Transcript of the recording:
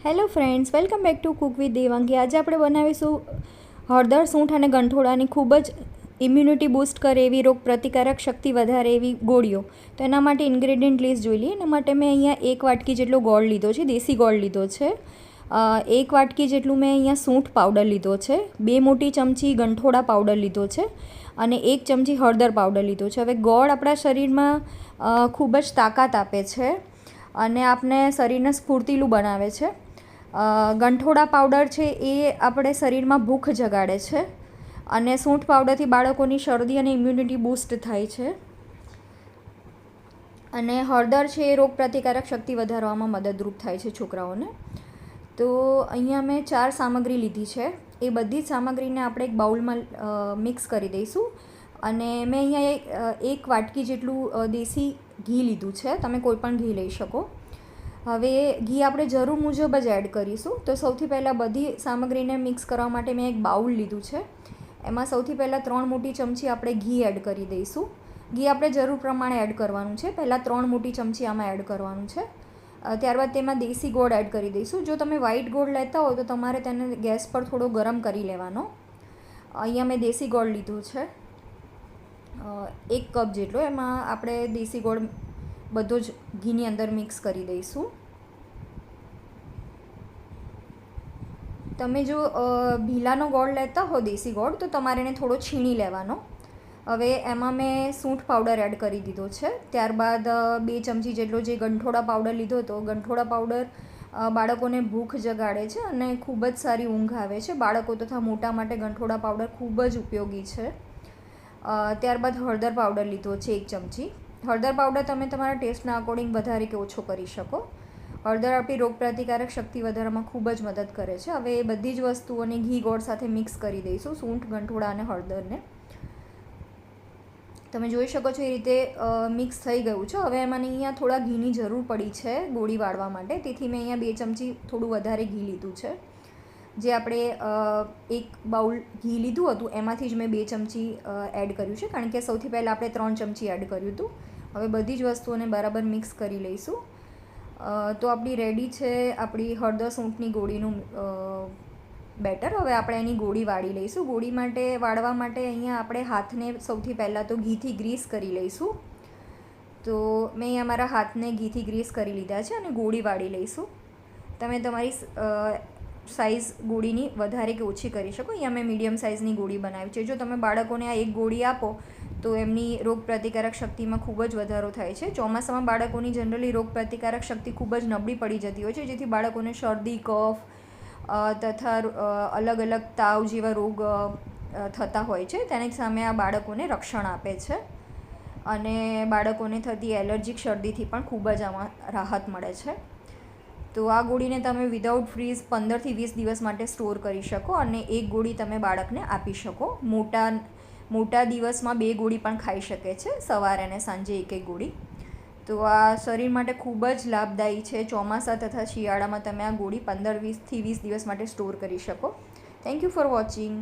Hello friends, welcome back to cook with Devangi. આજે આપણે બનાવીશું હળદર, સૂંઠ અને ગંઠોડાની ખૂબ જ ઇમ્યુનિટી બૂસ્ટ કરે એવી, રોગ પ્રતિકારક શક્તિ વધારે એવી ગોળીઓ. તો એના માટે ઇન્ગ્રેડિયન્ટ લિસ્ટ જોઈ લઈએ. એના માટે મેં અહીંયા 1 વાટકી જેટલો ગોળ લીધો છે, દેશી ગોળ લીધો છે. 1 વાટકી જેટલું મેં અહીંયા સૂંઠ પાવડર લીધો છે. 2 મોટી ચમચી ગંઠોડા પાવડર લીધો છે અને 1 ચમચી હળદર પાવડર લીધો છે. હવે ગોળ આપણા શરીરમાં ખૂબ જ તાકાત આપે છે અને આપણે શરીરને સ્ફૂર્તિલું બનાવે છે. ગંઠોડા પાવડર છે એ આપણે શરીરમાં ભૂખ જગાડે છે અને સૂંઠ પાવડરથી બાળકોની શરદી અને ઇમ્યુનિટી બૂસ્ટ થાય છે. અને હળદર છે એ રોગ પ્રતિકારક શક્તિ વધારવામાં મદદરૂપ થાય છે છોકરાઓને. તો અહીંયા મેં 4 સામગ્રી લીધી છે. એ બધી જ સામગ્રીને આપણે એક બાઉલમાં મિક્સ કરી દઈશું. અને મેં અહીંયા 1 વાટકી જેટલું દેશી ઘી લીધું છે. તમે કોઈ પણ ઘી લઈ શકો. હવે ઘી આપણે જરૂર મુજબ જ એડ કરીશું. તો સૌથી પહેલાં બધી સામગ્રીને મિક્સ કરવા માટે મેં એક બાઉલ લીધું છે. એમાં સૌથી પહેલાં 3 મોટી ચમચી આપણે ઘી એડ કરી દઈશું. ઘી આપણે જરૂર પ્રમાણે એડ કરવાનું છે. પહેલાં 3 મોટી ચમચી આમાં એડ કરવાનું છે. ત્યારબાદ તેમાં દેશી ગોળ એડ કરી દઈશું. જો તમે વ્હાઈટ ગોળ લેતા હો તો તમારે તેને ગેસ પર થોડો ગરમ કરી લેવાનો. અહીંયા મેં દેશી ગોળ લીધો છે 1 કપ જેટલો. એમાં આપણે દેશી ગોળ બધો જ ઘીની અંદર મિક્સ કરી દઈશું. તમે જો ભીલાનો ગોળ લેતા હો દેશી ગોળ, તો તમારે એને થોડો છીણી લેવાનો. હવે એમાં મેં સૂંઠ પાવડર એડ કરી દીધો છે. ત્યારબાદ 2 ચમચી જેટલો જે ગંઠોડા પાવડર લીધો હતો. ગંઠોડા પાવડર બાળકોને ભૂખ જગાડે છે અને ખૂબ જ સારી ઊંઘ આવે છે. બાળકો તથા મોટા માટે ગંઠોડા પાવડર ખૂબ જ ઉપયોગી છે. ત્યારબાદ હળદર પાવડર લીધો છે 1 ચમચી. હળદર પાવડર તમે તમારા ટેસ્ટના અકોર્ડિંગ વધારે કે ઓછો કરી શકો. હળદર આપણી રોગ પ્રતિકારક શક્તિ વધારવામાં ખૂબ જ મદદ કરે છે. હવે એ બધી જ વસ્તુઓને ઘી ગોળ સાથે મિક્સ કરી દઈશું, સૂંઠ, ગંઠોડા અને હળદરને. તમે જોઈ શકો છો એ રીતે મિક્સ થઈ ગયું છે. હવે મને અહીંયા થોડા ઘીની જરૂર પડી છે ગોળી વાળવા માટે. તેથી મેં અહીંયા 2 ચમચી થોડું વધારે ઘી લીધું છે. જે આપણે 1 બાઉલ ઘી લીધું હતું એમાંથી જ મેં 2 ચમચી એડ કર્યું છે, કારણ કે સૌથી પહેલાં આપણે 3 ચમચી એડ કર્યું હતું. હવે બધી જ વસ્તુઓને બરાબર મિક્સ કરી લઈશું. તો આપણી રેડી છે આપણી હળદર સૂંઠની ગોળીનું બેટર. હવે આપણે એની ગોળી વાળી લઈશું. ગોળી માટે વાળવા માટે અહીંયા આપણે હાથને સૌથી પહેલાં તો ઘીથી ગ્રીસ કરી લઈશું. તો મેં અહીંયા મારા હાથને ઘીથી ગ્રીસ કરી લીધા છે અને ગોળી વાળી લઈશું. તમે તમારી સાઇઝ ગોળીની વધારે કે ઓછી કરી શકો. અહીંયા મેં મીડિયમ સાઇઝની ગોળી બનાવી છે. જો તમે બાળકોને આ એક ગોળી આપો તો એમની રોગ પ્રતિકારક શક્તિમાં ખૂબ જ વધારો થાય છે. ચોમાસામાં બાળકોની જનરલી રોગ પ્રતિકારક શક્તિ ખૂબ જ નબળી પડી જતી હોય છે, જેથી બાળકોને શરદી, કફ તથા અલગ અલગ તાવ જેવા રોગ થતા હોય છે. તેની સામે આ બાળકોને રક્ષણ આપે છે અને બાળકોને થતી એલર્જીક શરદીથી પણ ખૂબ જ આમાં રાહત મળે છે. તો આ ગોળીને તમે વિધાઉટ ફ્રીઝ 15 થી 20 દિવસ માટે સ્ટોર કરી શકો અને એક ગોળી તમે બાળકને આપી શકો. મોટા દિવસમાં 2 ગોળી પણ ખાઈ શકે છે, સવારે અને સાંજે 1 ગોળી. તો આ શરીર માટે ખૂબ જ લાભદાયી છે. ચોમાસા તથા શિયાળામાં તમે આ ગોળી 15 થી 20 દિવસ માટે સ્ટોર કરી શકો. Thank you for watching.